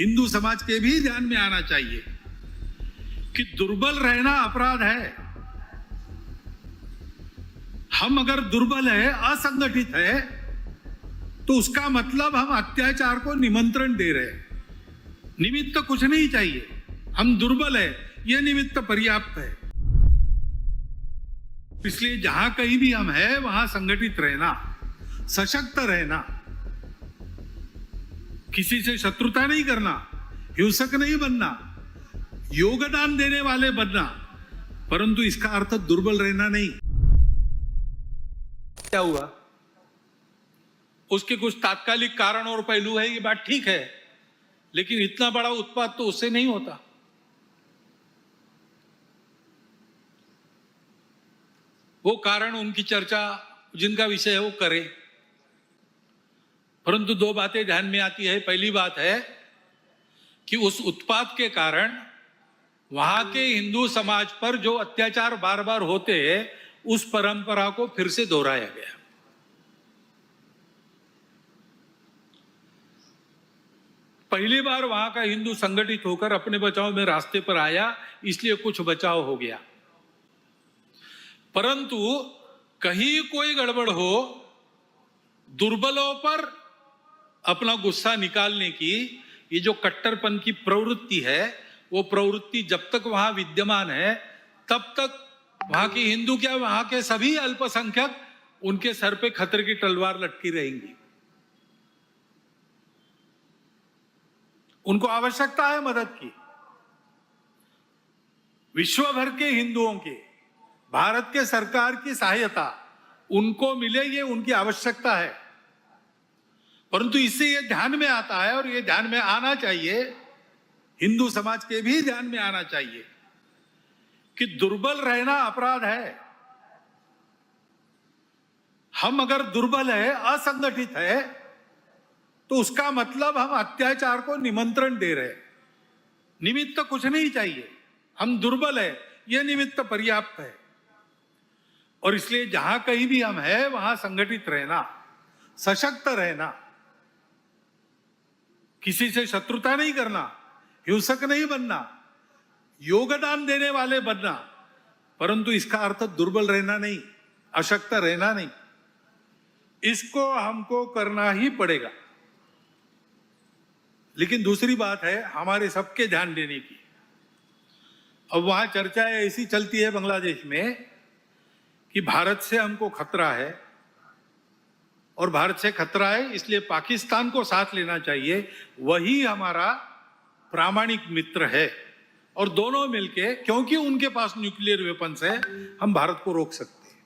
हिंदू समाज के भी ध्यान में आना चाहिए कि दुर्बल रहना अपराध है। हम अगर दुर्बल है, असंगठित है, तो उसका मतलब हम अत्याचार को निमंत्रण दे रहे हैं। निमित्त कुछ नहीं चाहिए, हम दुर्बल है, यह निमित्त पर्याप्त है। इसलिए जहां कहीं भी हम हैं, वहां संगठित रहना, सशक्त रहना, किसी से शत्रुता नहीं करना, हिंसक नहीं बनना, योगदान देने वाले बनना, परंतु इसका अर्थ दुर्बल रहना नहीं। क्या हुआ? उसके कुछ तात्कालिक कारण और पहलू है, ये बात ठीक है, लेकिन इतना बड़ा उत्पाद तो उससे नहीं होता। वो कारण, उनकी चर्चा, जिनका विषय है वो करें, परंतु दो बातें ध्यान में आती है। पहली बात है कि उस उत्पाद के कारण वहां के हिंदू समाज पर जो अत्याचार बार बार होते हैं, उस परंपरा को फिर से दोहराया गया। पहली बार वहां का हिंदू संगठित होकर अपने बचाव में रास्ते पर आया, इसलिए कुछ बचाव हो गया। परंतु कहीं कोई गड़बड़ हो, दुर्बलों पर अपना गुस्सा निकालने की ये जो कट्टरपन की प्रवृत्ति है, वो प्रवृत्ति जब तक वहां विद्यमान है, तब तक वहां की हिंदू क्या, वहां के सभी अल्पसंख्यक, उनके सर पे खतरे की तलवार लटकी रहेंगी। उनको आवश्यकता है मदद की। विश्व भर के हिंदुओं के, भारत के सरकार की सहायता उनको मिले, ये उनकी आवश्यकता है। परंतु इससे ये ध्यान में आता है, और ये ध्यान में आना चाहिए, हिंदू समाज के भी ध्यान में आना चाहिए कि दुर्बल रहना अपराध है। हम अगर दुर्बल है, असंगठित है, तो उसका मतलब हम अत्याचार को निमंत्रण दे रहे हैं। निमित्त कुछ नहीं चाहिए, हम दुर्बल है, यह निमित्त पर्याप्त है। और इसलिए जहां कहीं भी हम हैं, वहां संगठित रहना, सशक्त रहना, किसी से शत्रुता नहीं करना, हिंसक नहीं बनना, योगदान देने वाले बनना, परंतु इसका अर्थ दुर्बल रहना नहीं, अशक्त रहना नहीं। इसको हमको करना ही पड़ेगा। लेकिन दूसरी बात है हमारे सबके ध्यान देने की। अब वहां चर्चा ऐसी चलती है बांग्लादेश में कि भारत से हमको खतरा है, और भारत से खतरा है इसलिए पाकिस्तान को साथ लेना चाहिए, वही हमारा प्रामाणिक मित्र है, और दोनों मिलके, क्योंकि उनके पास न्यूक्लियर वेपन्स है, हम भारत को रोक सकते हैं।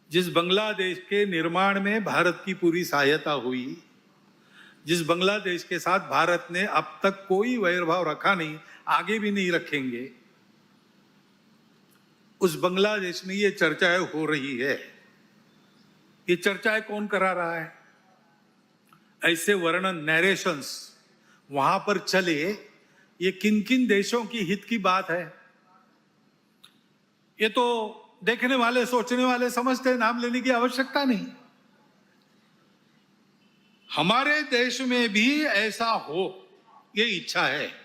जिस बांग्लादेश के निर्माण में भारत की पूरी सहायता हुई, जिस बांग्लादेश के साथ भारत ने अब तक कोई वैरभाव रखा नहीं, आगे भी नहीं रखेंगे, उस बांग्लादेश में ये चर्चाएं हो रही है। ये चर्चाएं कौन करा रहा है? ऐसे वर्णन, नैरेशंस वहां पर चले, ये किन किन देशों की हित की बात है? ये तो देखने वाले, सोचने वाले समझते हैं, नाम लेने की आवश्यकता नहीं। हमारे देश में भी ऐसा हो, ये इच्छा है।